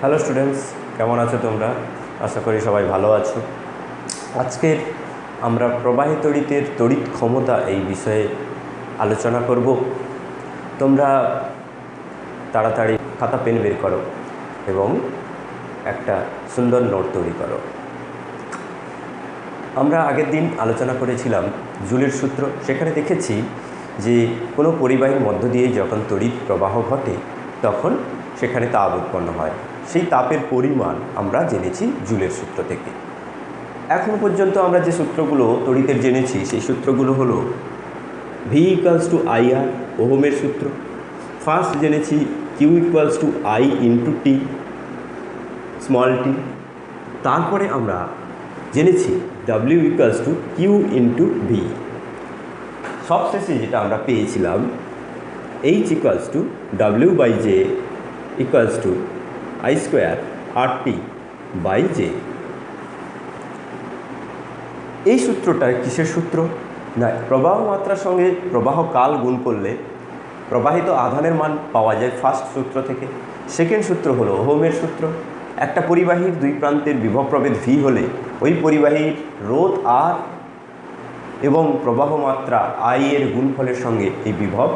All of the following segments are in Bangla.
হ্যালো স্টুডেন্টস, কেমন আছো তোমরা? আশা করি সবাই ভালো আছো। আজকের আমরা প্রবাহী তড়িতের তড়িৎ ক্ষমতা এই বিষয়ে আলোচনা করব। তোমরা তাড়াতাড়ি খাতা পেন বের করো এবং একটা সুন্দর নোট তৈরি করো। আমরা আগের দিন আলোচনা করেছিলাম জুলের সূত্র। সেখানে দেখেছি যে কোনো পরিবাহীর মধ্য দিয়ে যখন তড়িৎ প্রবাহ ঘটে তখন সেখানে তাপ উৎপন্ন হয়। সেই তাপের পরিমাণ আমরা জেনেছি জুলের সূত্র থেকে। এখন পর্যন্ত আমরা যে সূত্রগুলো তড়িতের জেনেছি সেই সূত্রগুলো হলো V equals to I R, ওহমের সূত্র। ফার্স্ট জেনেছি Q equals to I into T, small T. তারপরে আমরা জেনেছি W equals to Q into V. সবশেষে যেটা আমরা পেয়েছিলাম H equals to W by J equals to I square R T by J. এই সূত্রটা কিসের সূত্র? না, প্রবাহ মাত্রার সঙ্গে প্রবাহ কাল গুণ করলে প্রবাহিত আধানের মান পাওয়া যায় ফার্স্ট সূত্র থেকে। সেকেন্ড সূত্র হলো ওহমের সূত্র। একটা পরিবাহীর দুই প্রান্তের বিভব প্রভেদ ভি হলে ওই পরিবাহীর রোধ আর এবং প্রবাহ মাত্রা আই এর গুণফলের সঙ্গে এই বিভব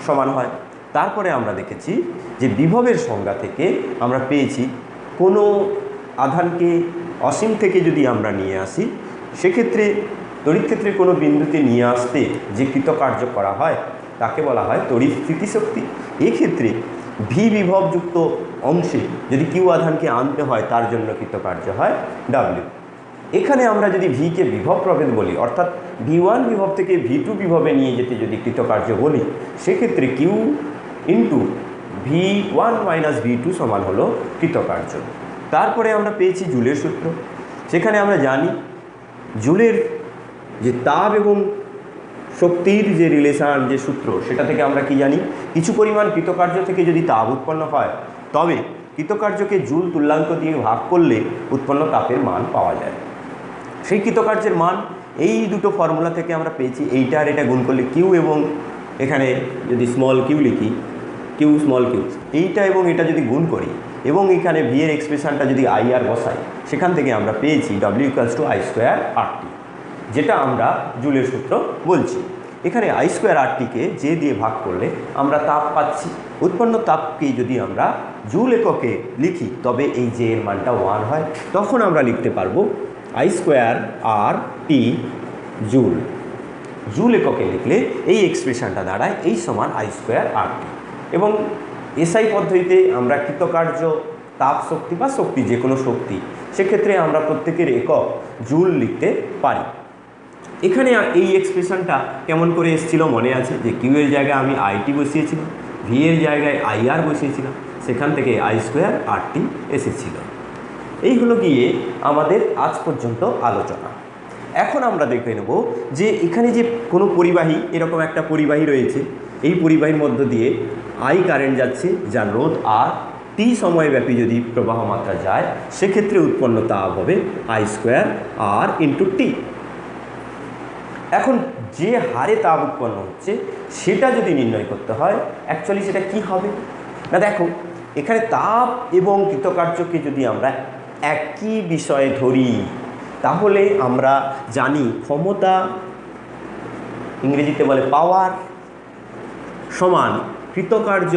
সমান হয়। তারপরে আমরা দেখেছি যে বিভবের সংজ্ঞা থেকে আমরা পেয়েছি কোনো আধানকে অসীম থেকে যদি আমরা নিয়ে আসি, সেক্ষেত্রে তড়িৎ ক্ষেত্রে কোনো বিন্দুতে নিয়ে আসতে যে কৃতকার্য করা হয় তাকে বলা হয় তড়িৎ স্থিতিশক্তি। এক্ষেত্রে ভি বিভবযুক্ত অংশে যদি কিউ আধানকে আনতে হয় তার জন্য কৃতকার্য হয় ডাব্লিউ। এখানে আমরা যদি ভিকে বিভব প্রভেদ বলি, অর্থাৎ ভি1 বিভব থেকে ভি2 বিভবে নিয়ে যেতে যদি কৃতকার্য বলি, সেক্ষেত্রে Q into V one minus V two সমান হলো কৃতকার্য। তারপরে আমরা পেয়েছি জুলের সূত্র। সেখানে আমরা জানি জুলের যে তাপ এবং শক্তির যে রিলেশন, যে সূত্র, সেটা থেকে আমরা কি জানি, কিছু পরিমাণ কৃতকার্য থেকে যদি তাপ উৎপন্ন হয় তবে কৃতকার্যকে জুল তুল্যাঙ্ক দিয়ে ভাগ করলে উৎপন্ন তাপের মান পাওয়া যায়। সেই কৃতকার্যের মান এই দুটো ফর্মুলা থেকে আমরা পেয়েছি। এইটা আর এটা গুণ করলে কিউ, এবং এখানে যদি স্মল কিউ লিখি, কিউ স্মল কিউ, এইটা এবং এটা যদি গুণ করি এবং এখানে ভি এর এক্সপ্রেশনটা যদি আই আর বসাই, সেখান থেকে আমরা পেয়েছি W equals to I square R T, যেটা আমরা জুলের সূত্র বলছি। এখানে আই স্কোয়ার আর টিকে জে দিয়ে ভাগ করলে আমরা তাপ পাচ্ছি। উৎপন্ন তাপকে যদি আমরা জুল এককে লিখি তবে এই জে এর মানটা 1 হয়। তখন আমরা লিখতে পারবো I square R T joule. Joule এককে লিখলে এই এক্সপ্রেশনটা দাঁড়ায় এই সমান আই স্কোয়ার আর টি। এবং এসআই পদ্ধতিতে আমরা কৃতকার্য তাপ শক্তি বা শক্তি, যে কোনো শক্তি, সেক্ষেত্রে আমরা প্রত্যেকের একক জুল লিখতে পারি। এখানে এই এক্সপ্রেশনটা কেমন করে এসেছিল মনে আছে? যে কিউ এর জায়গায় আমি আইটি বসিয়েছিলাম, ভি এর জায়গায় আই আর বসিয়েছিলাম, সেখান থেকে আই স্কোয়ার আর টি এসেছিল। এই হলো গিয়ে আমাদের আজ পর্যন্ত আলোচনা। এখন আমরা দেখে নেব যে এখানে যে কোনো পরিবাহী, এরকম একটা পরিবাহী রয়েছে, এই পরিবাহীর মধ্য দিয়ে আই কারেন্ট যাচ্ছে, যার রোধ আর টি সময়ব্যাপী যদি প্রবাহ মাত্রা যায়, সেক্ষেত্রে উৎপন্ন তাপ হবে আই স্কোয়ার আর ইন্টু টি। এখন যে হারে তাপ উৎপন্ন হচ্ছে সেটা যদি নির্ণয় করতে হয়, অ্যাকচুয়ালি সেটা কি হবে না, দেখো এখানে তাপ এবং কৃতকার্যকে যদি আমরা একই বিষয়ে ধরি তাহলে আমরা জানি ক্ষমতা, ইংরেজিতে বলে পাওয়ার, সমান কৃতকার্য,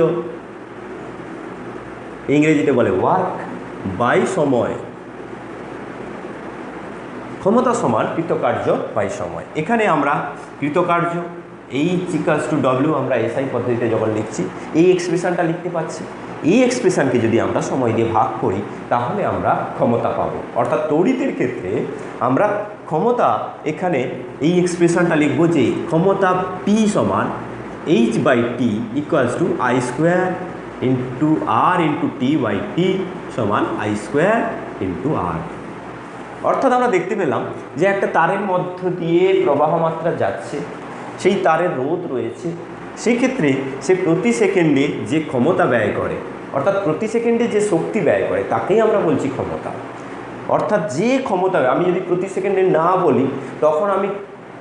ইংরেজিতে বলে ওয়ার্ক, বাই সময়। ক্ষমতা সমান কৃতকার্য বাই সময়। এখানে আমরা কৃতকার্য এইচ ইকুয়ালস টু ডব্লিউ আমরা এসআই পদ্ধতিতে যখন লিখছি এই এক্সপ্রেশনটা লিখতে পাচ্ছি। এই এক্সপ্রেশনকে যদি আমরা সময় দিয়ে ভাগ করি তাহলে আমরা ক্ষমতা পাবো। অর্থাৎ তড়িতের ক্ষেত্রে আমরা ক্ষমতা, এখানে এই এক্সপ্রেশনটা লিখব যে ক্ষমতা পি সমান H by T equals to I square into R into T by T সমান আই স্কোয়ার ইন্টু আর। অর্থাৎ আমরা দেখতে পেলাম যে একটা তারের মধ্য দিয়ে প্রবাহ মাত্রা যাচ্ছে, সেই তারের রোধ রয়েছে, সেই ক্ষেত্রে সে প্রতি সেকেন্ডে যে ক্ষমতা ব্যয় করে, অর্থাৎ প্রতি সেকেন্ডে যে শক্তি ব্যয় করে তাকেই আমরা বলছি ক্ষমতা। অর্থাৎ যে ক্ষমতা, আমি যদি প্রতি সেকেন্ডে না বলি তখন আমি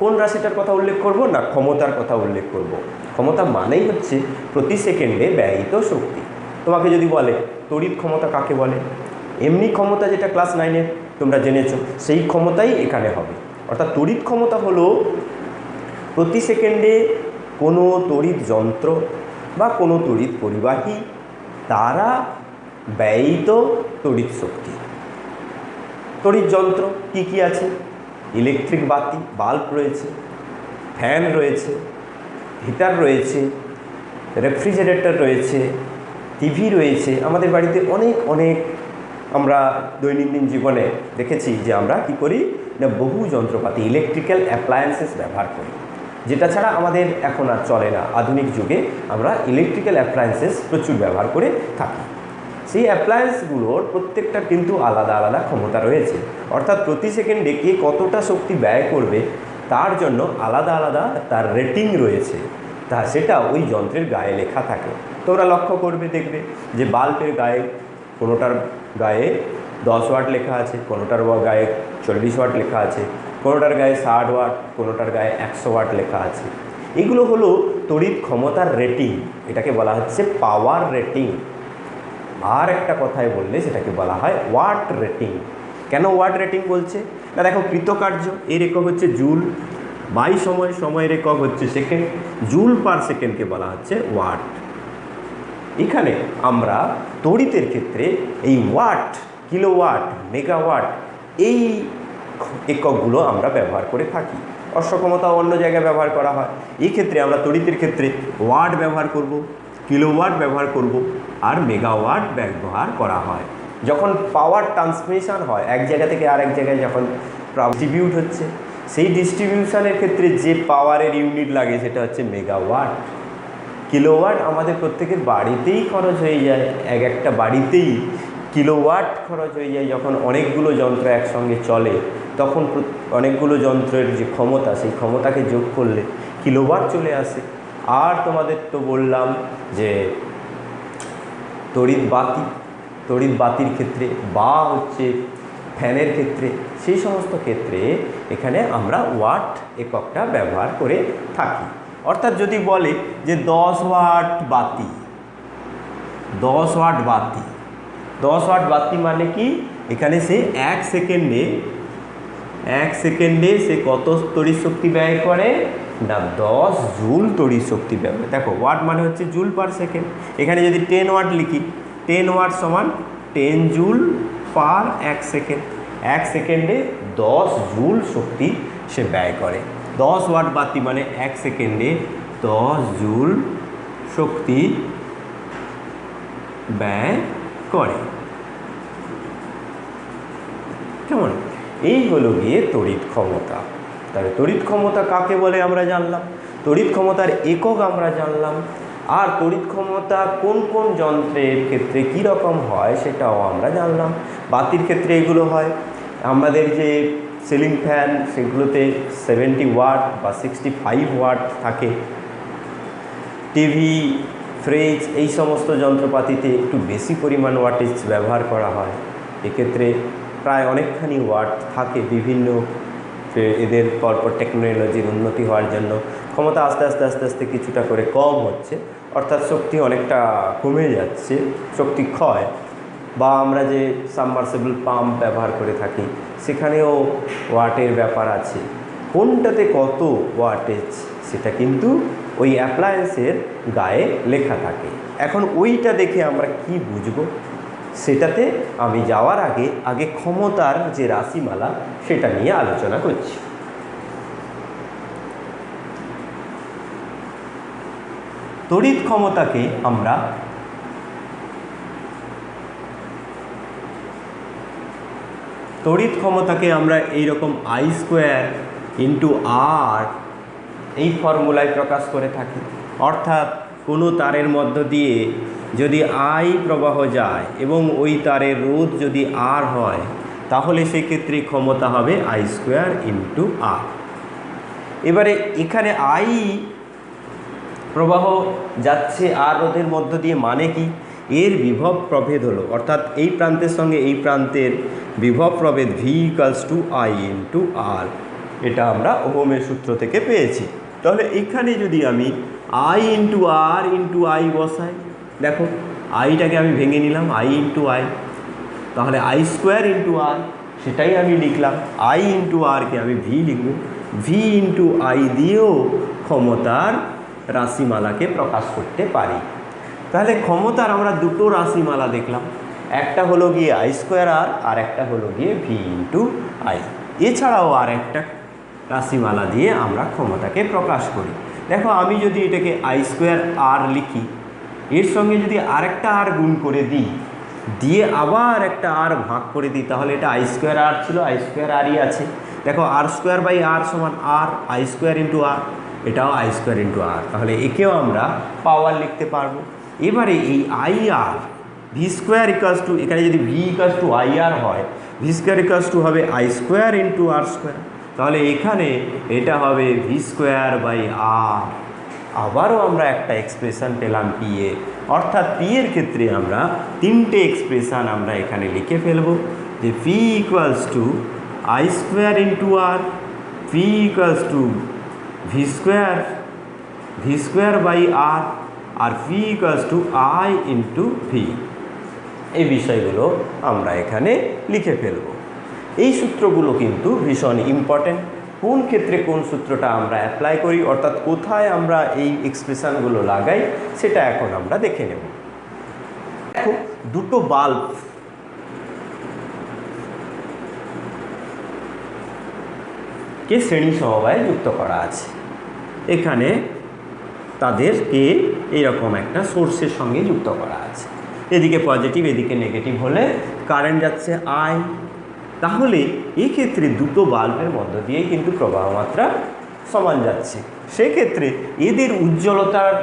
কোন রাশিটার কথা উল্লেখ করব না, ক্ষমতার কথা উল্লেখ করব। ক্ষমতা মানেই হচ্ছে প্রতি সেকেন্ডে ব্যয়িত শক্তি। তোমাকে যদি বলে তড়িৎ ক্ষমতা কাকে বলে। এমনি ক্ষমতা যেটা ক্লাস 9-এ তোমরা জেনেছো, সেই ক্ষমতাই এখানে হবে। অর্থাৎ তড়িৎ ক্ষমতা হলো প্রতি সেকেন্ডে কোনো তড়িৎ যন্ত্র বা কোনো তড়িৎ পরিবাহী দ্বারা ব্যয়িত তড়িৎ শক্তি। তড়িৎ যন্ত্র কি কি আছে? ইলেকট্রিক বাতি, বাল্ব রয়েছে, ফ্যান রয়েছে, হিটার রয়েছে, রেফ্রিজারেটর রয়েছে, টিভি রয়েছে। আমাদের বাড়িতে অনেক অনেক আমরা দৈনন্দিন জীবনে দেখেছি যে আমরা কি করি না, বহু যন্ত্রপাতি ইলেকট্রিক্যাল অ্যাপ্লায়েন্সেস ব্যবহার করি, যেটা ছাড়া আমাদের এখন আর চলে না। আধুনিক যুগে আমরা ইলেকট্রিক্যাল অ্যাপ্লায়েন্সেস প্রচুর ব্যবহার করে থাকি। সেই অ্যাপ্লায়েন্সগুলোর প্রত্যেকটা কিন্তু আলাদা আলাদা ক্ষমতা রয়েছে। অর্থাৎ প্রতি সেকেন্ডে কে কতটা শক্তি ব্যয় করবে তার জন্য আলাদা আলাদা তার রেটিং রয়েছে, তা সেটা ওই যন্ত্রের গায়ে লেখা থাকে। তোমরা লক্ষ্য করবে, দেখবে যে বাল্বের গায়ে কোনোটার গায়ে 10 ওয়াট লেখা আছে, কোনোটার গায়ে 40 ওয়াট লেখা আছে, কোনোটার গায়ে 60 ওয়াট, কোনোটার গায়ে 100 ওয়াট লেখা আছে। এগুলো হলো তড়িৎ ক্ষমতার রেটিং, এটাকে বলা হচ্ছে পাওয়ার রেটিং। আর একটা কথায় বললে সেটাকে বলা হয় ওয়াট রেটিং। কেন ওয়াট রেটিং বলছে না, দেখো কৃতকার্য এর একক হচ্ছে জুল, বাই সময়, সময়ের একক হচ্ছে সেকেন্ড, জুল পার সেকেন্ডকে বলা হচ্ছে ওয়াট। এখানে আমরা তড়িতের ক্ষেত্রে এই ওয়াট, কিলোওয়াট, মেগাওয়াট এই এককগুলো আমরা ব্যবহার করে থাকি। অশ্বক্ষমতা অন্য জায়গায় ব্যবহার করা হয়। এই ক্ষেত্রে আমরা তড়িতের ক্ষেত্রে ওয়াট ব্যবহার করব, কিলোওয়াট ব্যবহার করব, আর মেগাওয়াট ব্যবহার করা হয়। যখন পাওয়ার ট্রান্সমিশন হয় এক জায়গা থেকে আরেক জায়গায়, যখন ডিস্ট্রিবিউট হচ্ছে, সেই ডিস্ট্রিবিউশনের ক্ষেত্রে যে পাওয়ারের ইউনিট লাগে সেটা হচ্ছে মেগাওয়াট। কিলোওয়াট আমাদের প্রত্যেকের বাড়িতেই খরচ হয়ে যায়, এক একটা বাড়িতেই কিলোওয়াট খরচ হয়ে যায়। যখন অনেকগুলো যন্ত্র একসঙ্গে চলে তখন অনেকগুলো যন্ত্রের যে ক্ষমতা, সেই ক্ষমতাকে যোগ করলে কিলোওয়াট চলে আসে। আর তোমাদের তো বললাম যে তড়িৎ বাতির ক্ষেত্রে বা হচ্ছে ফ্যানের ক্ষেত্রে, সেই সমস্ত ক্ষেত্রে এখানে আমরা ওয়াট এককটা ব্যবহার করে থাকি। অর্থাৎ যদি বলে যে 10 ওয়াট বাতি, 10 ওয়াট বাতি, 10 ওয়াট বাতি মানে কি, এখানে সে এক সেকেন্ডে সে কত তড়িৎ শক্তি ব্যয় করে না, 10 জুল তড়িৎ শক্তি ব্যয় করে। দেখো ওয়াট মানে হচ্ছে জুল পার সেকেন্ড। এখানে যদি 10 ওয়াট লিখি, 10 ওয়াট সমান 10 জুল পার এক সেকেন্ড। এক সেকেন্ডে 10 জুল শক্তি সে ব্যয় করে। 10 ওয়াট বাতি মানে এক সেকেন্ডে 10 জুল শক্তি ব্যয় করে। কেমন? এই হলো গিয়ে তড়িৎ ক্ষমতা। তাহলে তড়িৎ ক্ষমতা কাকে বলে আমরা জানলাম, তড়িৎ ক্ষমতার একক আমরা জানলাম, আর তড়িৎ ক্ষমতা কোন কোন যন্ত্রের ক্ষেত্রে কী রকম হয় সেটাও আমরা জানলাম। বাতির ক্ষেত্রে এগুলো হয়, আমাদের যে সিলিং ফ্যান সেগুলোতে 70 ওয়াট বা 65 ওয়াট থাকে। টিভি, ফ্রিজ এই সমস্ত যন্ত্রপাতিতে একটু বেশি পরিমাণ ওয়াটেজ ব্যবহার করা হয়। এক্ষেত্রে প্রায় অনেকখানি ওয়াট থাকে। বিভিন্ন এদের পরপর টেকনোলজির উন্নতি হওয়ার জন্য ক্ষমতা আস্তে আস্তে আস্তে আস্তে কিছুটা করে কম হচ্ছে, অর্থাৎ শক্তি অনেকটা কমে যাচ্ছে, শক্তি ক্ষয়। বা আমরা যে সাবমার্সিবল পাম্প ব্যবহার করে থাকি সেখানেও ওয়াটের ব্যাপার আছে। কোনটাতে কত ওয়াটেজ সেটা কিন্তু ওই অ্যাপ্লায়েন্সের গায়ে লেখা থাকে। এখন ওইটা দেখে আমরা কি বুঝবো সেটাতে আমি যাওয়ার আগে ক্ষমতার যে রাশিমালা সেটা নিয়ে আলোচনা করছি। তড়িৎ ক্ষমতাকে আমরা এইরকম I² ইন্টু R এই ফর্মুলায় প্রকাশ করে থাকি। অর্থাৎ কোনো তারের মধ্য দিয়ে যদি I প্রবাহ যায় এবং ওই তারের রোধ যদি R হয়, তাহলে সেক্ষেত্রে ক্ষমতা হবে I² ইন্টু R। এবারে এখানে I প্রবাহ যাচ্ছে আর রোধের মধ্য দিয়ে, মানে কি, এর বিভব প্রভেদ হলো, অর্থাৎ এই প্রান্তের সঙ্গে এই প্রান্তের বিভব প্রভেদ V = I ইন্টু R। এটা আমরা ওহমের সূত্র থেকে পেয়েছি। তাহলে এখানে যদি আমি I into R into I বসাই, দেখো আইটাকে আমি ভেঙে নিলাম আই ইন্টু আই, তাহলে আই স্কোয়ার ইন্টু আর, সেটাই আমি লিখলাম। আই ইন্টু আরকে আমি ভি লিখব, ভি ইন্টু আই দিয়েও ক্ষমতার রাশিমালাকে প্রকাশ করতে পারি। তাহলে ক্ষমতার আমরা দুটো রাশিমালা দেখলাম, একটা হলো গিয়ে আই স্কোয়ার আর একটা হলো গিয়ে ভি ইন্টু আই। এছাড়াও আর একটা রাশিমালা দিয়ে আমরা ক্ষমতাকে প্রকাশ করি। দেখো আমি যদি এটাকে আই স্কোয়ার আর লিখি, এর সঙ্গে যদি আরেকটা আর গুণ করে দিই, দিয়ে আবার একটা আর ভাগ করে দিই, তাহলে এটা আই স্কোয়ার আর ছিল, আই স্কোয়ার আরই আছে। দেখো আর স্কোয়ার বাই আর সমান আর, আই স্কোয়ার ইন্টু আর, এটাও আই স্কোয়ার ইন্টু আর, তাহলে একেও আমরা পাওয়ার লিখতে পারবো। এবারে এই I R V square equals to, এখানে যদি V equals to I R হয়, ভি স্কোয়ার ইকালস টু হবে I square into R square, তাহলে এখানে এটা হবে ভি স্কোয়ার বাই আর। আবারও আমরা একটা এক্সপ্রেশন পেলাম পি এ, অর্থাৎ পি এর ক্ষেত্রে আমরা তিনটে এক্সপ্রেশন আমরা এখানে লিখে ফেলব, যে P equals to I square into R, P equals to V square by R, আর P equals to I into V. এই বিষয়গুলো আমরা এখানে লিখে ফেলব। এই সূত্রগুলো কিন্তু ভীষণ ইম্পর্টেন্ট। কোন ক্ষেত্রে কোন সূত্রটা আমরা অ্যাপ্লাই করি, অর্থাৎ কোথায় আমরা এই এক্সপ্রেশনগুলো লাগাই, সেটা এখন আমরা দেখে নেব। দেখো দুটো বাল্ব কে শ্রেণী সমবায়ে যুক্ত করা আছে, এখানে তাদেরকে এইরকম একটা সোর্সের সঙ্গে যুক্ত করা আছে, এদিকে পজিটিভ এদিকে নেগেটিভ হলে কারেন্ট যাচ্ছে আই। তাহলে এই ক্ষেত্রে দুটো বাল্বের মধ্য দিয়ে কিন্তু প্রবাহ মাত্রা সমান যাচ্ছে। সেক্ষেত্রে এদের উজ্জ্বলতার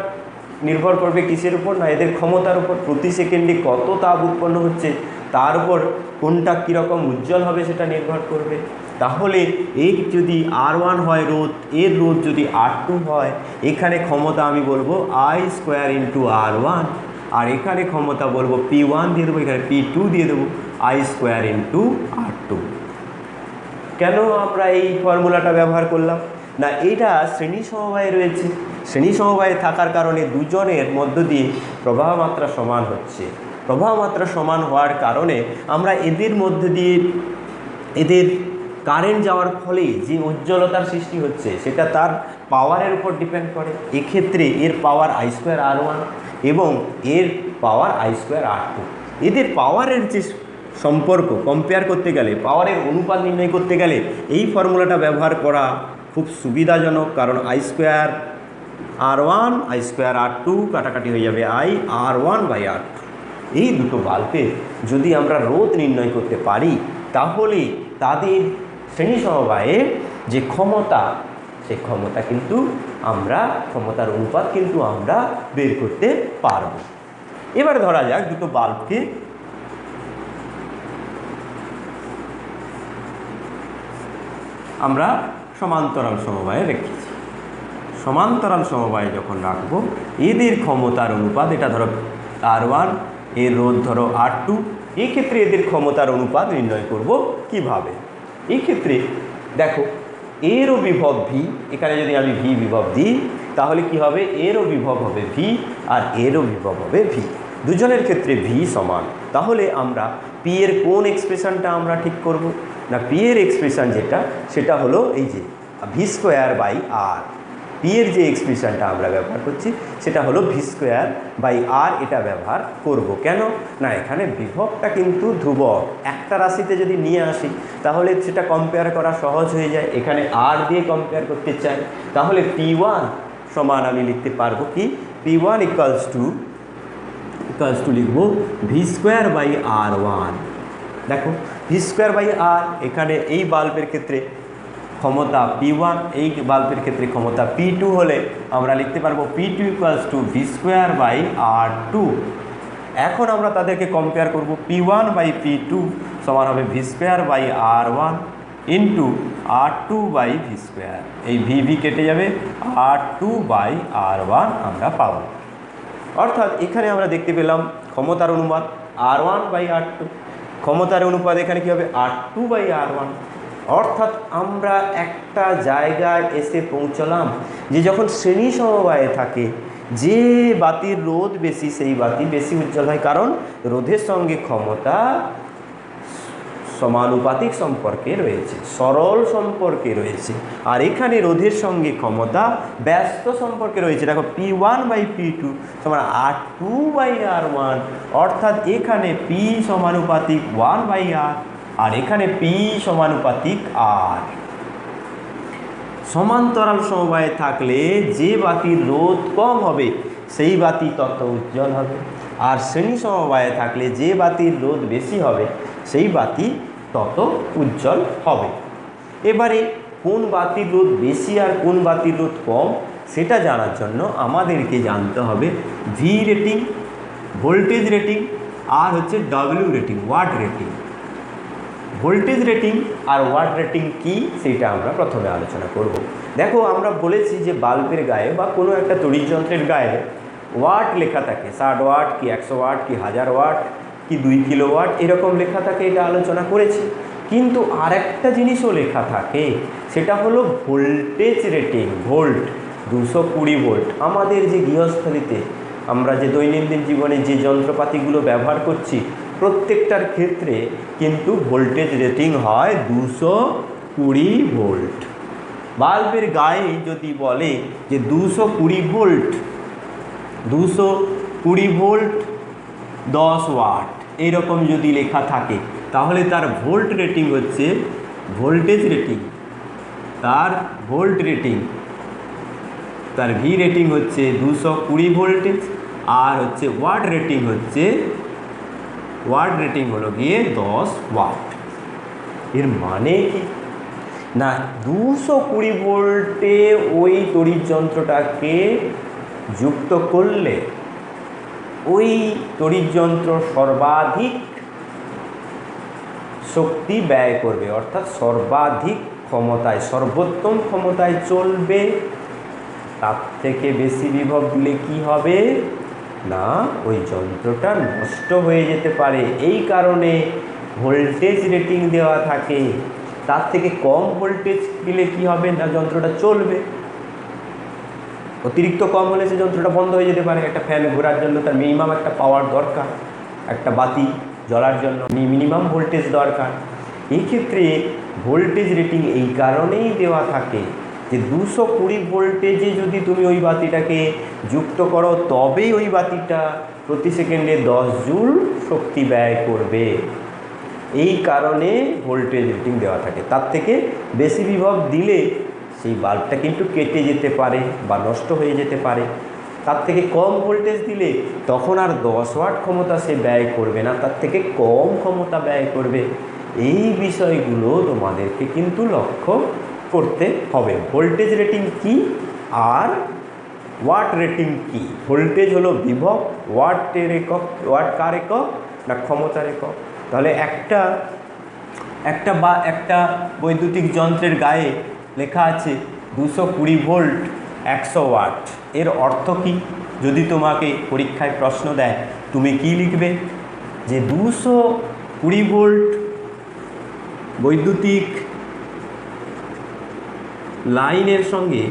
নির্ভর করবে কিসের উপর, না এদের ক্ষমতার উপর। প্রতি সেকেন্ডে কত তাপ উৎপন্ন হচ্ছে তার উপর কোনটা কীরকম উজ্জ্বল হবে সেটা নির্ভর করবে। তাহলে এই যদি আর1 হয় রোধ, এর রোধ যদি আর2 হয়, এখানে ক্ষমতা আমি বলবো আই স্কোয়ার ইন্টু আর1, আর এখানে ক্ষমতা বলবো P1 দিয়ে দেবো, এখানে P2 দিয়ে দেবো আই স্কোয়ার ইন্টু আর2। কেন আমরা এই ফর্মুলাটা ব্যবহার করলাম, না এটা শ্রেণী সমবায়ে রয়েছে, শ্রেণী সমবায়ে থাকার কারণে দুজনের মধ্য দিয়ে প্রবাহ মাত্রা সমান হচ্ছে। প্রবাহ মাত্রা সমান হওয়ার কারণে আমরা এদের মধ্যে দিয়ে এদের কারেন্ট যাওয়ার ফলে যে উজ্জ্বলতার সৃষ্টি হচ্ছে সেটা তার পাওয়ারের উপর ডিপেন্ড করে। এক্ষেত্রে এর পাওয়ার আই স্কোয়ার আর1 এবং এর পাওয়ার আই স্কোয়ার আর2। এদের পাওয়ারের যে সম্পর্ক কম্পেয়ার করতে গেলে, পাওয়ারের অনুপাত নির্ণয় করতে গেলে এই ফর্মুলাটা ব্যবহার করা খুব সুবিধাজনক, কারণ I square R one I square R two কাটাকাটি হয়ে যাবে আই আর1 বাই আর2। এই দুটো বাল্বের যদি আমরা রোধ নির্ণয় করতে পারি, তাহলে তাদের শ্রেণী সমবায়ে যে ক্ষমতা, সেই ক্ষমতা কিন্তু আমরা, ক্ষমতার অনুপাত কিন্তু আমরা বের করতে পারব। এবার ধরা যাক দুটো বাল্বকে আমরা সমান্তরাল সমবায়ে রেখেছি। সমান্তরাল সমবায়ে যখন রাখবো, এদের ক্ষমতার অনুপাত, এটা ধরো আর1, এর রোধ ধরো আর2, এই ক্ষেত্রে এদের ক্ষমতার অনুপাত নির্ণয় করব কিভাবে। এই ক্ষেত্রে দেখো এরও বিভব ভি, এখানে যদি আমি ভি বিভব দিই তাহলে কি হবে, এরও বিভব হবে ভি আর এরও বিভব হবে ভি, দুজনের ক্ষেত্রে ভি সমান। তাহলে আমরা পি এর কোন এক্সপ্রেশনটা আমরা ঠিক করব, না পি এর এক্সপ্রেশন যেটা, সেটা হলো এই যে V square by R. P এর যে এক্সপ্রেশনটা আমরা ব্যবহার করছি সেটা হলো ভি স্কোয়ার বাই আর, এটা ব্যবহার করব। কেন, না এখানে বিভবটা কিন্তু ধ্রুবক, একটা রাশিতে যদি নিয়ে আসি তাহলে সেটা কম্পেয়ার করা সহজ হয়ে যায়। এখানে আর দিয়ে কম্পেয়ার করতে চাই, তাহলে P1 সমান আমি লিখতে পারবো কি, P1 ইকুয়ালস টু লিখব ভি স্কোয়ার বাই আর1। দেখো ভি স্কোয়ার বাই আর, এখানে এই বাল্বের ক্ষেত্রে ক্ষমতা P1, এই বাল্বের ক্ষেত্রে ক্ষমতা P2 হলে আমরা লিখতে পারবো P2 equals to V square by R two. এখন আমরা তাদেরকে কম্পেয়ার করব, P1 বাই P2 সমান হবে V square by R one into R two by V square. এই ভি কেটে যাবে, আর2 বাই আর1 আমরা পাবো। অর্থাৎ এখানে আমরা দেখতে পেলাম ক্ষমতার অনুপাত আর1 বাই আর2, ক্ষমতার অনুপাত এখানে কী হবে, আর2 বাই আর1। অর্থাৎ আমরা একটা জায়গায় এসে পৌঁছলাম যে যখন শ্রেণী সমবায়ে থাকে যে বাতির রোধ বেশি সেই বাতি বেশি উজ্জ্বল হয়, কারণ রোধের সঙ্গে ক্ষমতা সমানুপাতিক সম্পর্কে রয়েছে, সরল সম্পর্কে রয়েছে। আর এখানে রোধের সঙ্গে ক্ষমতা ব্যস্ত সম্পর্কে রয়েছে। দেখো P1/P2 সমান R2/R1, অর্থাৎ এখানে P সমানুপাতিক 1/R আর এখানে P সমানুপাতিক R। সমান্তরাল সমবায়ে থাকলে যে বাতির রোধ কম হবে সেই বাতি তত উজ্জ্বল হবে, আর শ্রেণী সমবায়ে থাকলে যে বাতির রোধ বেশি হবে সেই বাতি তত উজ্জ্বল হবে। এবারে কোন বাতির রোধ বেশি আর কোন বাতির রোধ কম সেটা জানার জন্য আমাদেরকে জানতে হবে ভি রেটিং, ভোল্টেজ রেটিং আর হচ্ছে W rating, watt rating. Voltage rating আর ওয়াট রেটিং কি সেটা আমরা প্রথমে আলোচনা করব। দেখো আমরা বলেছি যে বাল্বের গায়ে বা কোনো একটা তড়িৎ যন্ত্রের গায়ে ওয়াট লেখা থাকে, 60 ওয়াট কি 100 ওয়াট কি 1000 ওয়াট কি 2 কিলোওয়াট এরকম লেখা থাকে, এটা আলোচনা করেছি। কিন্তু আরেকটা জিনিসও লেখা থাকে, সেটা হলো ভোল্টেজ রেটিং, ভোল্ট, 220 ভোল্ট। আমাদের যে গৃহস্থলীতে আমরা যে দৈনন্দিন জীবনে যে যন্ত্রপাতিগুলো ব্যবহার করছি প্রত্যেকটার ক্ষেত্রে কিন্তু ভোল্টেজ রেটিং হয় 220 ভোল্ট। বাল্বের গায়ে যদি বলে যে 220 ভোল্ট, 220 ভোল্ট 10 ওয়াট এরকম যদি লেখা থাকে, তাহলে তার ভোল্ট রেটিং হচ্ছে ভোল্টেজ রেটিং, তার ভোল্ট রেটিং, তার ভি রেটিং হচ্ছে 220 ভোল্টেজ, আর হচ্ছে ওয়াট রেটিং হচ্ছে, ওয়াট রেটিং হলো গিয়ে 10 ওয়াট। এর মানে কি না, 220 ভোল্টে ওই তড়িৎ যন্ত্রটাকে যুক্ত করলে ওই তড়িৎ যন্ত্র সর্বাধিক শক্তি ব্যয় করবে, অর্থাৎ সর্বাধিক ক্ষমতায়, সর্বোত্তম ক্ষমতায় চলবে। তার থেকে বেশি বিভব দিলে কি হবে না, ওই যন্ত্রটা নষ্ট হয়ে যেতে পারে। এই কারণে ভোল্টেজ রেটিং দেওয়া থাকে। তার থেকে কম ভোল্টেজ দিলে কি হবে না, যন্ত্রটা চলবে। অতিরিক্ত কম হলে সে যন্ত্রটা বন্ধ হয়ে যেতে পারে। একটা ফ্যান ঘোরার জন্য তার মিনিমাম একটা পাওয়ার দরকার, একটা বাতি জ্বলার জন্য মিনিমাম ভোল্টেজ দরকার। এই ক্ষেত্রে ভোল্টেজ রেটিং এই কারণেই দেওয়া থাকে যে 220 ভোল্টেজে যদি তুমি ওই বাতিটাকে যুক্ত করো তবেই ওই বাতিটা প্রতি সেকেন্ডে 10 জুল শক্তি ব্যয় করবে। এই কারণে ভোল্টেজ রেটিং দেওয়া থাকে। তার থেকে বেশি বিভব দিলে সেই বাল্বটা কিন্তু কেটে যেতে পারে বা নষ্ট হয়ে যেতে পারে। তার থেকে কম ভোল্টেজ দিলে তখন আর 10 ওয়াট ক্ষমতা সে ব্যয় করবে না, তার থেকে কম ক্ষমতা ব্যয় করবে। এই বিষয়গুলো তোমাদেরকে কিন্তু লক্ষ্য করতে হবে। ভোল্টেজ রেটিং কি আর ওয়াট রেটিং কি? ভোল্টেজ হলো বিভব, ওয়াটের একক, ওয়াট কার একক না ক্ষমতার একক। তাহলে একটা বৈদ্যুতিক যন্ত্রের গায়ে লেখা আছে 220 ভোল্ট 100 ওয়াট। এর অর্থ কি? যদি তোমাকে পরীক্ষায় প্রশ্ন দেয় তুমি কি লিখবে? যে 220 ভোল্ট বৈদ্যুতিক লাইনের সঙ্গে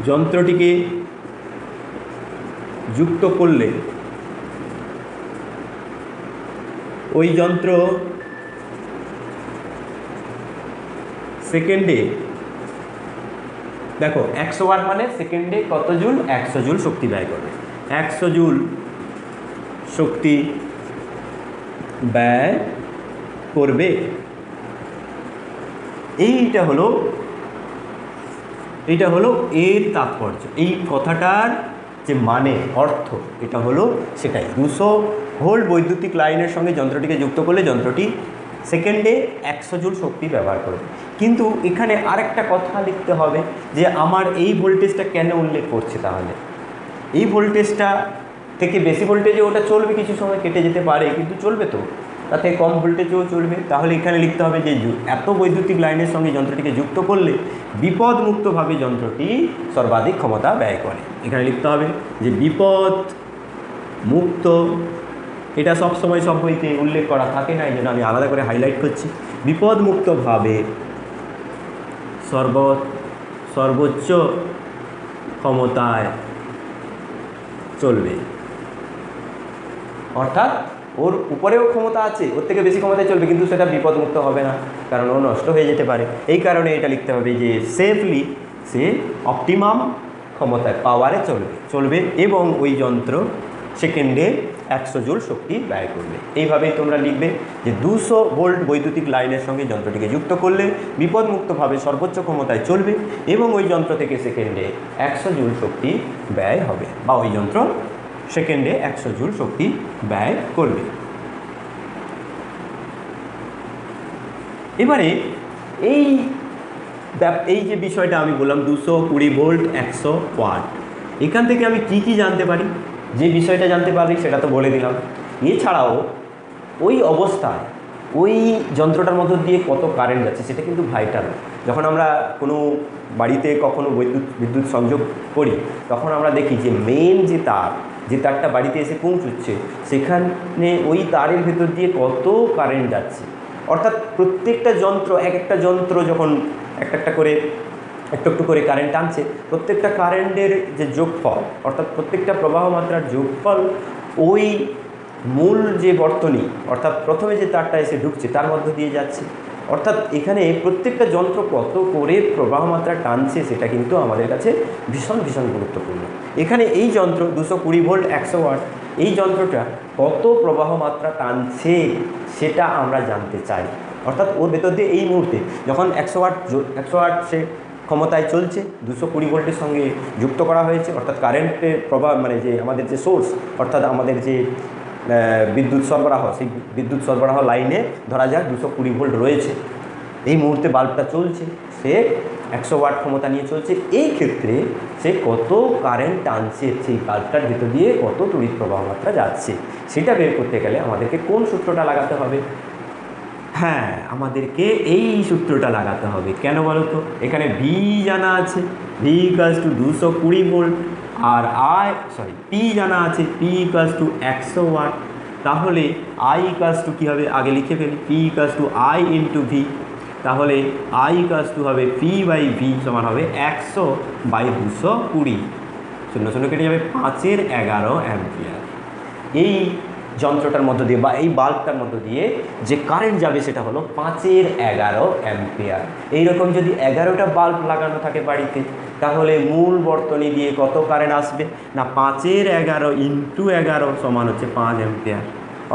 যন্ত্রটিকে যুক্ত করলে ওই যন্ত্র সেকেন্ডে, দেখো 100 ওয়াট মানে সেকেন্ডে কত জুল? 100 জুল শক্তি ব্যয় করবে। 100 জুল শক্তি ব্যয় করবে। এইটা হলো এর তাৎপর্য। এই কথাটার যে মানে অর্থ এটা হলো সেটাই। 200 ভোল্ট বৈদ্যুতিক লাইনের সঙ্গে যন্ত্রটিকে যুক্ত করলে যন্ত্রটি সেকেন্ডে 100 জুল শক্তি ব্যবহার করবে। কিন্তু এখানে আরেকটা কথা লিখতে হবে যে আমার এই ভোল্টেজটা কেন উল্লেখ করছে। তাহলে এই ভোল্টেজটা থেকে বেশি ভোল্টেজে ওটা চলবে, কিছু সময় কেটে যেতে পারে কিন্তু চলবে, তো তাতে কম ভোল্টেজেও চলবে। তাহলে এখানে লিখতে হবে যে এত বৈদ্যুতিক লাইনের সঙ্গে যন্ত্রটিকে যুক্ত করলে বিপদমুক্তভাবে যন্ত্রটি সর্বাধিক ক্ষমতা ব্যয় করে। এখানে লিখতে হবে যে বিপদ মুক্ত, এটা সবসময় সব বইতে উল্লেখ করা থাকে না, এই জন্য আমি আলাদা করে হাইলাইট করছি। বিপদমুক্তভাবে সর্বোচ্চ ক্ষমতায় চলবে, অর্থাৎ ওর উপরেও ক্ষমতা আছে, ওর থেকে বেশি ক্ষমতায় চলবে, কিন্তু সেটা বিপদমুক্ত হবে না, কারণ ও নষ্ট হয়ে যেতে পারে। এই কারণে এটা লিখতে হবে যে সেফলি সে অপটিমাম ক্ষমতায় পাওয়ারে চলবে এবং ওই যন্ত্র সেকেন্ডে 100 জুল শক্তি ব্যয় করবে। এইভাবেই তোমরা লিখবে যে 200 ভোল্ট বৈদ্যুতিক লাইনের সঙ্গে যন্ত্রটিকে যুক্ত করলে বিপদমুক্তভাবে সর্বোচ্চ ক্ষমতায় চলবে এবং ওই যন্ত্র থেকে সেকেন্ডে 100 জুল শক্তি ব্যয় হবে, বা ওই যন্ত্র সেকেন্ডে 100 জুল শক্তি ব্যয় করবে। এবারে এই যে বিষয়টা আমি বললাম 220 ভোল্ট 100 ওয়াট, এখান থেকে আমি কি জানতে পারি? যে বিষয়টা জানতে পারি সেটা তো বলে দিলাম। এছাড়াও ওই অবস্থায় ওই যন্ত্রটার মধ্য দিয়ে কত কারেন্ট যাচ্ছে সেটা কিন্তু ভাইটাল। যখন আমরা কোনো বাড়িতে কখনো বিদ্যুৎ সংযোগ করি তখন আমরা দেখি যে মেন যে তারটা বাড়িতে এসে পৌঁছচ্ছে সেখানে ওই তারের ভেতর দিয়ে কত কারেন্ট যাচ্ছে। অর্থাৎ প্রত্যেকটা যন্ত্র একটা যন্ত্র যখন একটা করে একটু করে কারেন্ট টানছে, প্রত্যেকটা কারেন্টের যে যোগফল অর্থাৎ প্রত্যেকটা প্রবাহ মাত্রার যোগফল ওই মূল যে বর্তনী অর্থাৎ প্রথমে যে তারটা এসে ঢুকছে তার মধ্য দিয়ে যাচ্ছে। অর্থাৎ এখানে প্রত্যেকটা যন্ত্র কত করে প্রবাহ মাত্রা টানছে সেটা কিন্তু আমাদের কাছে ভীষণ গুরুত্বপূর্ণ। এখানে এই যন্ত্র 220 ভোল্ট 100 ওয়াট, এই যন্ত্রটা কত প্রবাহ মাত্রা টানছে সেটা আমরা জানতে চাই। অর্থাৎ ওর ভেতর দিয়ে এই মুহূর্তে যখন 100 ওয়াট সে ক্ষমতায় চলছে, 220 ভোল্টের সঙ্গে যুক্ত করা হয়েছে, অর্থাৎ কারেন্টের প্রবাহ মানে যে আমাদের যে সোর্স অর্থাৎ আমাদের যে বিদ্যুৎ সরবরাহ, সেই বিদ্যুৎ সরবরাহ লাইনে ধরা যাক 220 ভোল্ট রয়েছে, এই মুহূর্তে বাল্বটা চলছে, সে 100 ওয়াট ক্ষমতা নিয়ে চলছে। এই ক্ষেত্রে সে কত কারেন্ট টানছে, সেই বাল্বটার ভেতর দিয়ে কত তড়িৎ প্রবাহ মাত্রা যাচ্ছে সেটা বের করতে গেলে আমাদেরকে কোন সূত্রটা লাগাতে হবে? হ্যাঁ, আমাদেরকে এই সূত্রটা লাগাতে হবে। কেন বলো তো? এখানে ভি জানা আছে, ভি ইকুয়ালস টু 220 ভোল্ট, আর পি জানা আছে, পি ইকুয়ালস টু 100 ওয়াট। তাহলে আই ইকুয়ালস টু কী হবে? আগে লিখে ফেলি, P equals to I into V. তাহলে আই ইকুয়ালস টু হবে পি বাই ভি সমান হবে 100 বাই 220, 0 কেটে যাবে, 5-11 অ্যাম্পিয়ার। এই যন্ত্রটার মধ্য দিয়ে বা এই বাল্বটার মধ্য দিয়ে যে কারেন্ট যাবে সেটা হলো 5-11 অ্যাম্পিয়ার। এইরকম যদি 11টা বাল্ব লাগানো থাকে বাড়িতে তাহলে মূল বর্তনী দিয়ে কত কারেন্ট আসবে না 5-11 ইন্টু 11 সমান হচ্ছে 5 অ্যাম্পিয়ার।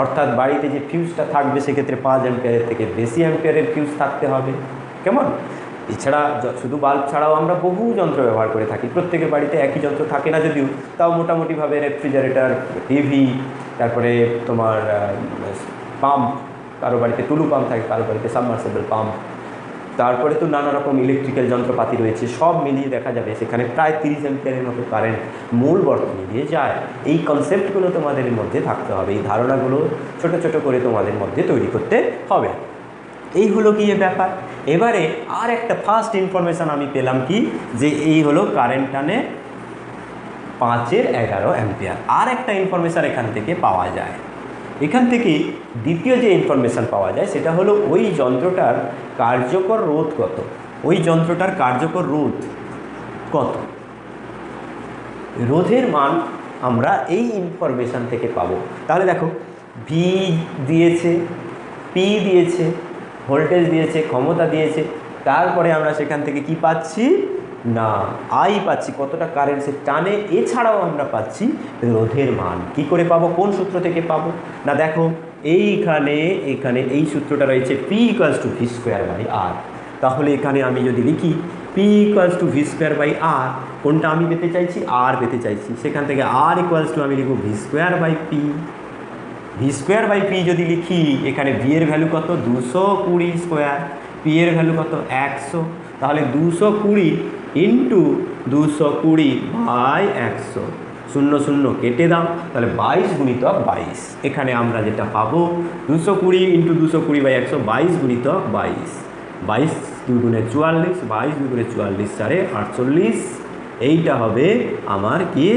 অর্থাৎ বাড়িতে যে ফিউজটা থাকবে সেক্ষেত্রে 5 অ্যাম্পিয়ারের থেকে বেশি অ্যাম্পিয়ারের ফিউজ থাকতে হবে। কেমন? এছাড়া শুধু বাল্ব ছাড়াও আমরা বহু যন্ত্র ব্যবহার করে থাকি, প্রত্যেকের বাড়িতে একই যন্ত্র থাকে না যদিও, তাও মোটামুটিভাবে রেফ্রিজারেটর, টিভি, তারপরে তোমার পাম্প, কারো বাড়িতে টুলু পাম্প থাকে, কারো বাড়িতে সাবমার্সিবল পাম্প, তারপরে তো নানা রকম ইলেকট্রিক্যাল যন্ত্রপাতি রয়েছে, সব মিলিয়ে দেখা যাবে সেখানে প্রায় 30 অ্যাম্পিয়ারের মতো কারেন্ট মূল বর্তনী দিয়ে যায়। এই কনসেপ্টগুলো তোমাদের মধ্যে থাকতে হবে, এই ধারণাগুলো ছোট ছোট করে তোমাদের মধ্যে তৈরি করতে হবে। এই হলো কি এ ব্যাপার। এবারে আর একটা ফার্স্ট ইনফরমেশান আমি পেলাম কি, যে এই হলো কারেন্ট টানে 5-11 অ্যাম্পিয়ার। আর একটা ইনফরমেশান এখান থেকে পাওয়া যায়। এখান থেকে দ্বিতীয় যে ইনফরমেশান পাওয়া যায় সেটা হলো ওই যন্ত্রটার কার্যকর রোধ কত। ওই যন্ত্রটার কার্যকর রোধ কত, রোধের মান আমরা এই ইনফরমেশান থেকে পাবো। তাহলে দেখো, ভি দিয়েছে, পি দিয়েছে, ভোল্টেজ দিয়েছে, ক্ষমতা দিয়েছে, তারপরে আমরা সেখান থেকে কি পাচ্ছি না আই পাচ্ছি, কতটা কারেন্ট সে টানে। এছাড়াও আমরা পাচ্ছি রোধের মান। কি করে পাবো, কোন সূত্র থেকে পাবো না দেখো, এখানে এই সূত্রটা রয়েছে P equals to V square by R. তাহলে এখানে আমি যদি লিখি P equals to V square by R, কোনটা আমি পেতে চাইছি? আর পেতে চাইছি। সেখান থেকে আর ইকুয়ালস টু আমি লিখব V square by P. V square by P যদি লিখি, এখানে ভি এর ভ্যালু কত? 220 স্কোয়ার, পি এর ভ্যালু কত? 100। তাহলে 220 ইন্টু 220 বাই 100, 0 কেটে দাও, তাহলে 22 গুণিতক 22। এখানে আমরা যেটা পাবো 220 ইন্টু 220 বাই 100, 22 গুণিতক 22, 22 2 গুণে 44, 22 2 গুণে 44 4 48। এইটা হবে আমার কি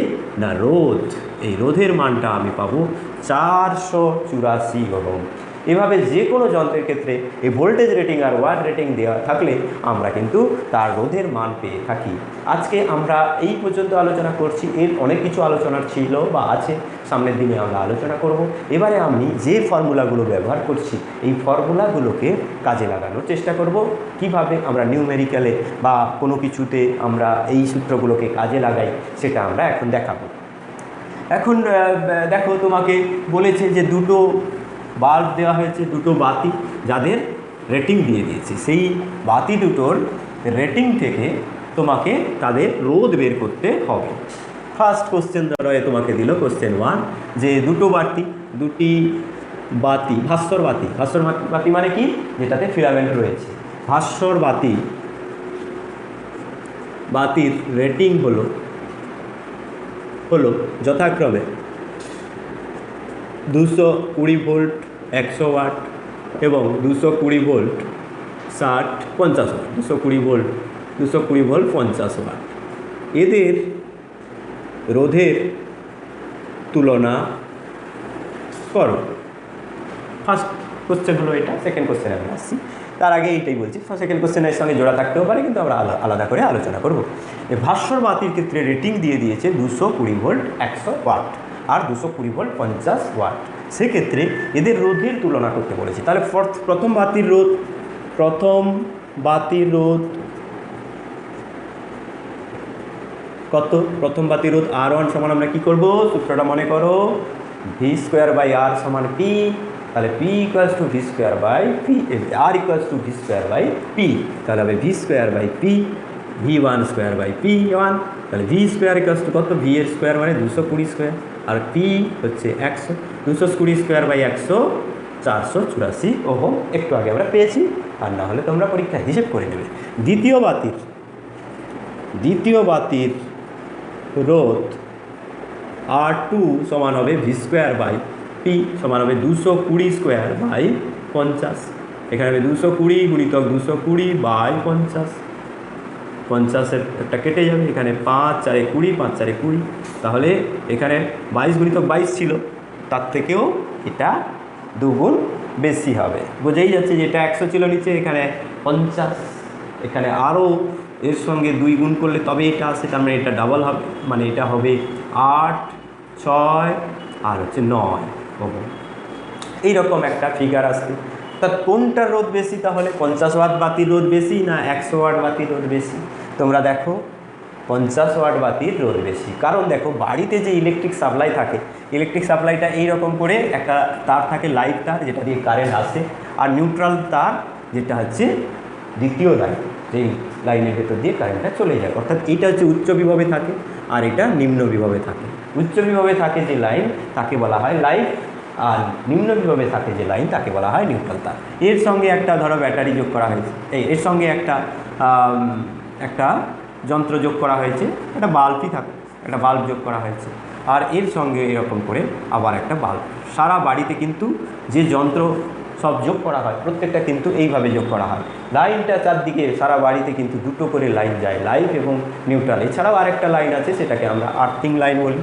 না রোধ। এই রোধের মানটা আমি পাবো 484 ওহম। এভাবে যে কোনো যন্ত্রের ক্ষেত্রে এই ভোল্টেজ রেটিং আর ওয়াট রেটিং দেওয়া থাকলে আমরা কিন্তু তার রোধের মান পেয়ে থাকি। আজকে আমরা এই পর্যন্ত আলোচনা করছি, এর অনেক কিছু আলোচনার ছিল বা আছে, সামনের দিনে আমরা আলোচনা করব। এবারে আমি যে ফর্মুলাগুলো ব্যবহার করছি এই ফর্মুলাগুলোকে কাজে লাগানোর চেষ্টা করব, কিভাবে আমরা নিউমেরিক্যালে বা কোনো কিছুতে আমরা এই সূত্রগুলোকে কাজে লাগাই সেটা আমরা এখন দেখাবো। এখন দেখো, তোমাকে বলেছে যে দুটো বাল্ব দেওয়া হয়েছে, দুটো বাতি যাদের রেটিং দিয়ে দিয়েছে, সেই বাতি দুটোর রেটিং থেকে তোমাকে তাদের রোধ বের করতে হবে। ফার্স্ট কোশ্চেন ধরো তোমাকে দিল কোশ্চেন 1 যে দুটি বাতি, ভাস্বর বাতি মানে কি, যেটাতে ফিলামেন্ট রয়েছে, ভাস্বর বাতির রেটিং হলো যথাক্রমে 220 ভোল্ট 100 ওয়াট এবং 220 ভোল্ট 50 ওয়াট, 220 ভোল্ট 50 ওয়াট। এদের রোধের তুলনা করো। ফার্স্ট কোশ্চেন হলো এটা, সেকেন্ড কোশ্চেনে আমরা আসছি। তার আগে এইটাই বলছি, সেকেন্ড কোশ্চেনের সঙ্গে জোড়া থাকতেও পারে, কিন্তু আমরা আলাদা করে আলোচনা করব। এই ভাস্বর বাতির ক্ষেত্রে রেটিং দিয়ে দিয়েছে 220 ভোল্ট 100 ওয়াট আর 220 ভোল্ট 50 ওয়াট। সেক্ষেত্রে এদের রোধের তুলনা করতে বলেছি। তাহলে প্রথম বাতির রোধ কত? প্রথম বাতির রোধ R1 সমান, আমরা কি করব, সূত্রটা মনে করো, V²/R সমান P। তাহলে P = V²/P, R = V²/P, তাহলে হবে V²/P, V1²/P1। তাহলে V² কত? V এর স্কোয়ার মানে 220², আর P হচ্ছে 100, 220²/100 484 ওহম। একটু আগে আমরা পেয়েছি, আর না হলে তোমরা পরীক্ষা হিসেব করে নেবে। দ্বিতীয় বাতির রোধ R2 সমান হবে V²/P সমান হবে 220²/50। এখানে হবে 220 গুণিতক 220/50, 50-এর একটা কেটে যাবে, এখানে 5 × 4 = 20, 5 × 4 = 20। তাহলে এখানে 22 গুণিতক 22 ছিল, তার থেকেও এটা দুগুণ বেশি হবে। বোঝাই যাচ্ছে যে এটা 100 ছিল নিচে, এখানে 50, এখানে আরও এর সঙ্গে 2 গুণ করলে তবে এটা আসে, তার মানে এটা ডাবল হবে, মানে এটা হবে 8, 6 আর হচ্ছে 9 ওহম। এইরকম একটা ফিগার আসবে। তা কোনটার রোধ বেশি? তাহলে 50 ওয়াট বাতির রোধ বেশি না 100 ওয়াট বাতির রোধ বেশি? তোমরা দেখো 50 ওয়াট বাতির রোধ বেশি। কারণ দেখো, বাড়িতে যে ইলেকট্রিক সাপ্লাই থাকে, ইলেকট্রিক সাপ্লাইটা এইরকম করে একটা তার থাকে, লাইট তার, যেটা দিয়ে কারেন্ট আসে, আর নিউট্রাল তার, যেটা হচ্ছে দ্বিতীয় লাইন, যেই লাইনের ভেতর দিয়ে কারেন্টটা চলে যায়। অর্থাৎ এটা হচ্ছে উচ্চ বিভবে থাকে আর এটা নিম্ন বিভবে থাকে। উচ্চ বিভবে থাকে যে লাইন তাকে বলা হয় লাইট, আর নিম্ন বিভবে থাকে যে লাইন তাকে বলা হয় নিউট্রাল তার। এর সঙ্গে একটা ধরো ব্যাটারি যোগ করা হয়েছে, এর সঙ্গে একটা যন্ত্র যোগ করা হয়েছে, একটা বাল্বই থাকে, একটা বাল্ব যোগ করা হয়েছে, আর এর সঙ্গে এরকম করে আবার একটা বাল্ব। সারা বাড়িতে কিন্তু যে যন্ত্র সব যোগ করা হয় প্রত্যেকটা কিন্তু এইভাবে যোগ করা হয়। লাইনটা চারদিকে সারা বাড়িতে কিন্তু দুটো করে লাইন যায়, লাইট এবং নিউট্রাল। এছাড়াও আরেকটা লাইন আছে, সেটাকে আমরা আর্থিং লাইন বলি।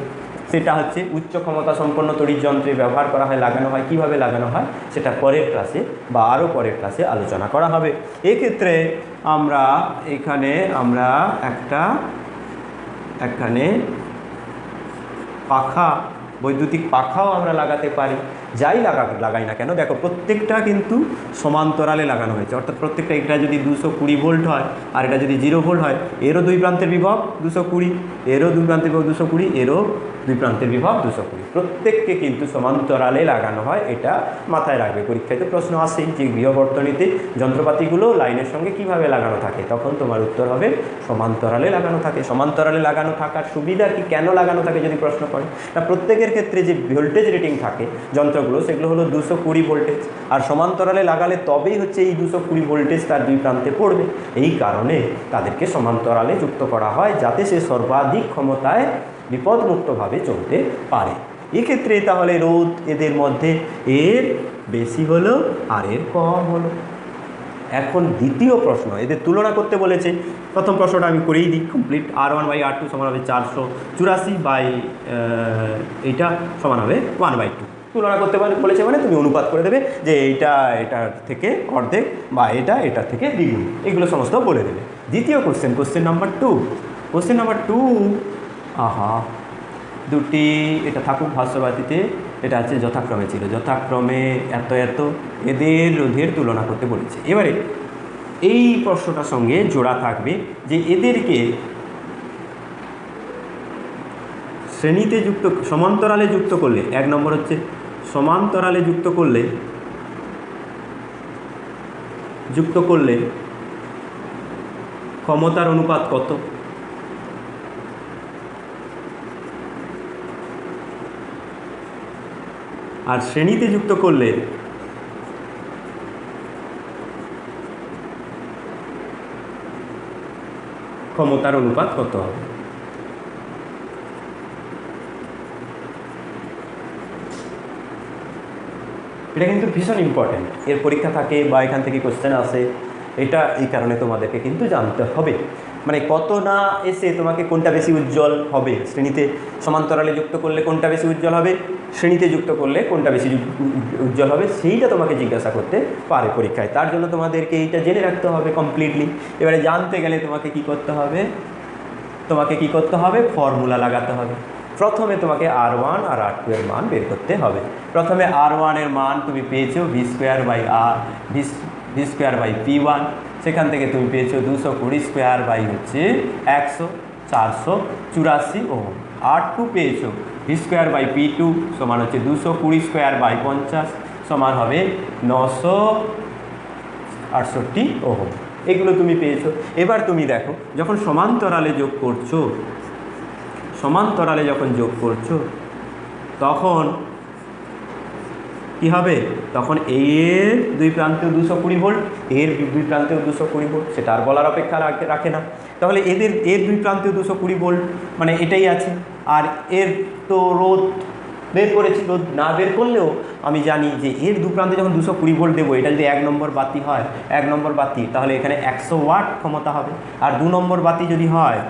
সেটা হচ্ছে উচ্চ ক্ষমতা সম্পন্ন তড়িৎ যন্ত্রে ব্যবহার করা হয়, লাগানো হয়। কীভাবে লাগানো হয় সেটা পরের ক্লাসে বা আরও পরের ক্লাসে আলোচনা করা হবে। এক্ষেত্রে আমরা এখানে পাখা, বৈদ্যুতিক পাখাও আমরা লাগাতে পারি। যাই লাগাই না কেন, দেখো প্রত্যেকটা কিন্তু সমান্তরালে লাগানো হয়েছে। অর্থাৎ প্রত্যেকটা, এটা যদি 220 ভোল্ট হয় আর এটা যদি 0 ভোল্ট হয়, এরও দুই প্রান্তের বিভব 220, এরও দুই প্রান্তের বিভব 220, এরও দুই প্রান্তের বিভব 220। প্রত্যেককে কিন্তু সমান্তরালে লাগানো হয়, এটা মাথায় রাখবে। পরীক্ষায় তো প্রশ্ন আসেই যে গৃহবর্তনীতে যন্ত্রপাতিগুলো লাইনের সঙ্গে কিভাবে লাগানো থাকে, তখন তোমার উত্তর হবে সমান্তরালে লাগানো থাকে। সমান্তরালে লাগানো থাকার সুবিধা কি, কেন লাগানো থাকে যদি প্রশ্ন করে, তা প্রত্যেকের ক্ষেত্রে যে ভোল্টেজ রেটিং থাকে যন্ত্রগুলো, সেগুলো হলো 220 ভোল্টেজ, আর সমান্তরালে লাগালে তবেই হচ্ছে এই 220 ভোল্টেজ তার দুই প্রান্তে পড়বে। এই কারণে তাদেরকে সমান্তরালে যুক্ত করা হয়, যাতে সে সর্বাধিক ক্ষমতায় বিপদমুক্তভাবে চলতে পারে। এক্ষেত্রে তাহলে রোধ এদের মধ্যে এর বেশি হলো আর এর কম হলো। এখন দ্বিতীয় প্রশ্ন, এদের তুলনা করতে বলেছে। প্রথম প্রশ্নটা আমি করেই দিই, কমপ্লিট। R1/R2 সমান হবে 484 বাই এটা সমান হবে 1/2। তুলনা করতে বলেছে মানে তুমি অনুপাত করে দেবে যে এইটা এটার থেকে অর্ধেক বা এটার থেকে দ্বিগুণ, এগুলো সমস্ত বলে দেবে। দ্বিতীয় কোশ্চেন নাম্বার 2। কোশ্চেন নাম্বার 2, দুটি এটা থাকুক ভাষ্যবাদীতে, এটা আছে যথাক্রমে ছিল, যথাক্রমে এত এত এদের রোধের তুলনা করতে বলেছে। এবারে এই প্রশ্নটার সঙ্গে জোড়া থাকবে যে এদেরকে শ্রেণীতে সমান্তরালে যুক্ত করলে, 1 নম্বর হচ্ছে সমান্তরালে যুক্ত করলে ক্ষমতার অনুপাত কত? আর শ্রেণীতে যুক্ত করলে ক্ষমতার অনুপাত কত হবে? এটা কিন্তু ভীষণ ইম্পর্ট্যান্ট, এর পরীক্ষা থাকে বা এখান থেকে কোশ্চেন আসে, এটা এই কারণে তোমাদেরকে কিন্তু জানতে হবে। মানে কত না এসে তোমাকে কোনটা বেশি উজ্জ্বল হবে, শ্রেণীতে সমান্তরালে যুক্ত করলে কোনটা বেশি উজ্জ্বল হবে, শ্রেণীতে যুক্ত করলে কোনটা বেশি উজ্জ্বল হবে, সেইটা তোমাকে জিজ্ঞাসা করতে পারে পরীক্ষায়। তার জন্য তোমাদেরকে এইটা জেনে রাখতে হবে কমপ্লিটলি। এবারে জানতে গেলে তোমাকে কি করতে হবে? ফর্মুলা লাগাতে হবে। প্রথমে তোমাকে R1 আর R2 এর মান বের করতে হবে। প্রথমে R1 এর মান তুমি পেয়েছো v²/P1, সেখান থেকে তুমি পেয়েছো 220² 484 ওহম। R2 পেয়েছো v²/P2 সমান হচ্ছে 220² সমান হবে 968 ওহম। এগুলো তুমি পেয়েছো। এবার তুমি দেখো, যখন সমান্তরালে যখন যোগ করছো তখন কি হবে? তখন এর দুই প্রান্তেও 220 ভোল্ট, এর দুই প্রান্তেও 220 ভোল্ট, সেটা আর বলার অপেক্ষা রাখে না। তাহলে এর দুই প্রান্তেও 220 ভোল্ট, মানে এটাই আছে। আর এর তো রোধ বের করেছি, রোধ না বের করলেও আমি জানি যে এর দু প্রান্তে যখন 220 ভোল্ট দেবো, এটা যদি 1 নম্বর বাতি হয়, 1 নম্বর বাতি, তাহলে এখানে 100 ওয়াট ক্ষমতা হবে। আর 2 নম্বর বাতি যদি হয়,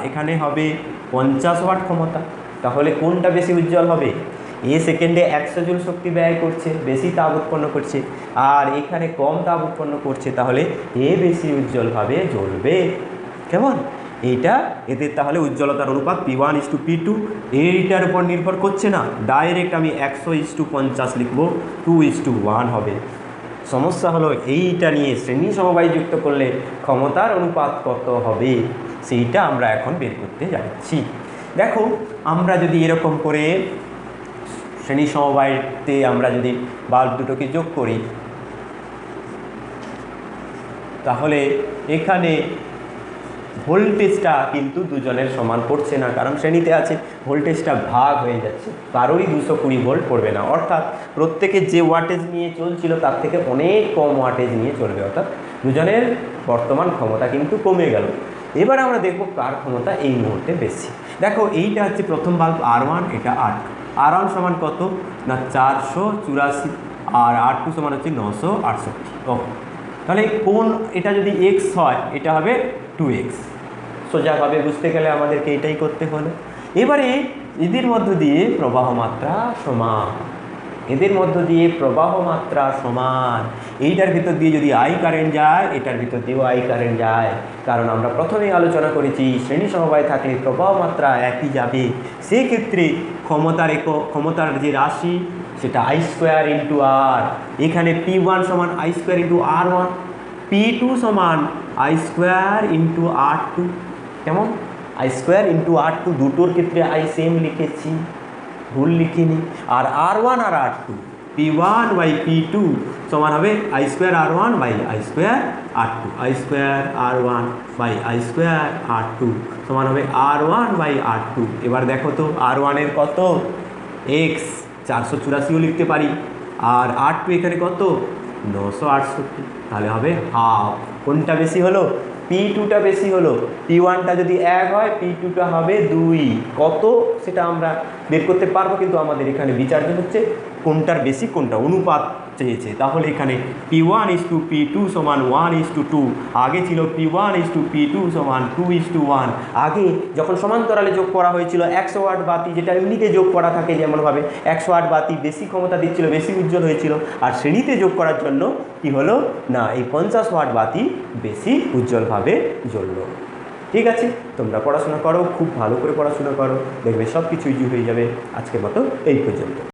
এখানে হবে 50 ওয়াট ক্ষমতা। তাহলে কোনটা বেশি উজ্জ্বল হবে? এ সেকেন্ডে 100 জুল শক্তি ব্যয় করছে, বেশি তাপ উৎপন্ন করছে, আর এখানে কম তাপ উৎপন্ন করছে, তাহলে এ বেশি উজ্জ্বলভাবে জ্বলবে। কেমন? এদের তাহলে উজ্জ্বলতার অনুপাত P1:P2 এইটার উপর নির্ভর করছে না, ডাইরেক্ট আমি 100:50 লিখব, 2:1 হবে। সমস্যা হলো এইটা নিয়ে শ্রেণী সমবায় যুক্ত করলে ক্ষমতার অনুপাত কত হবে, সেইটা আমরা এখন বের করতে যাচ্ছি। দেখো, আমরা যদি এরকম করে শ্রেণী সমবায়তে আমরা যদি বাল্ব দুটোকে যোগ করি, তাহলে এখানে ভোল্টেজটা কিন্তু দুজনের সমান পড়ছে না, কারণ শ্রেণীতে আছে, ভোল্টেজটা ভাগ হয়ে যাচ্ছে, কারোরই 220 ভোল্ট পড়বে না। অর্থাৎ প্রত্যেকে যে ওয়াটেজ নিয়ে চলছিল তার থেকে অনেক কম ওয়াটেজ নিয়ে চলবে, অর্থাৎ দুজনের বর্তমান ক্ষমতা কিন্তু কমে গেল। এবার আমরা দেখব কার ক্ষমতা এই মুহূর্তে বেশি। দেখো, এইটা হচ্ছে প্রথম বাল্ব R1, এটা R2। R1 সমান কত না 484, আর R2 সমান হচ্ছে 968। তাহলে এটা যদি x হয়, এটা হবে 2x। সোজাভাবে বুঝতে গেলে আমাদেরকে এটাই করতে হলো। এবারে এদের মধ্য দিয়ে প্রবাহ মাত্রা সমান, এইটার ভিতর দিয়ে যদি I কারেন্ট যায়, এটার ভিতর দিয়েও I কারেন্ট যায়, কারণ আমরা প্রথমেই আলোচনা করেছি শ্রেণী সমবায় থাকলে প্রবাহ মাত্রা একই যাবে। সেক্ষেত্রে ক্ষমতার যে রাশি, সেটা I² R। এখানে P1 সমান I² R1, P2 সমান I² R2। কেমন? I² R2, দুটোর ক্ষেত্রে I সেম লিখেছি, ভুল লিখিনি। আর R1 আর R2, P1/P2 সমান হবে I² R1/I² R2, I² R1/I² R2 সমান হবে R1/R2। এবার দেখো তো, R1 এর কত? x 484ও লিখতে পারি, আর R2 এখানে কত? 968। তাহলে হবে হাফ। কোনটা বেশি হলো? P2টা বেশি হলো। P1টা যদি 1 হয়, P2টা হবে 2। কত সেটা আমরা বের করতে পারবো, কিন্তু আমাদের এখানে বিচার্য হচ্ছে কোনটার বেশি কোনটা অনুপাত চেয়েছে, তাহলে এখানে P1:P2 সমান 1:2। আগে ছিল P1:P2 সমান 2:1। আগে যখন সমান্তরালে যোগ করা হয়েছিল 100 ওয়াট বাতি, যেটা ইউনিটে যোগ করা থাকে যেমনভাবে 100 ওয়াট বাতি বেশি ক্ষমতা দিচ্ছিল, বেশি উজ্জ্বল হয়েছিল। আর শ্রেণীতে যোগ করার জন্য কি হলো না, এই 50 ওয়াট বাতি বেশি উজ্জ্বলভাবে জ্বললো। ঠিক আছে, তোমরা পড়াশোনা করো, খুব ভালো করে পড়াশোনা করো, দেখবে সব কিছু ইজি হয়ে যাবে। আজকের মতো এই পর্যন্ত।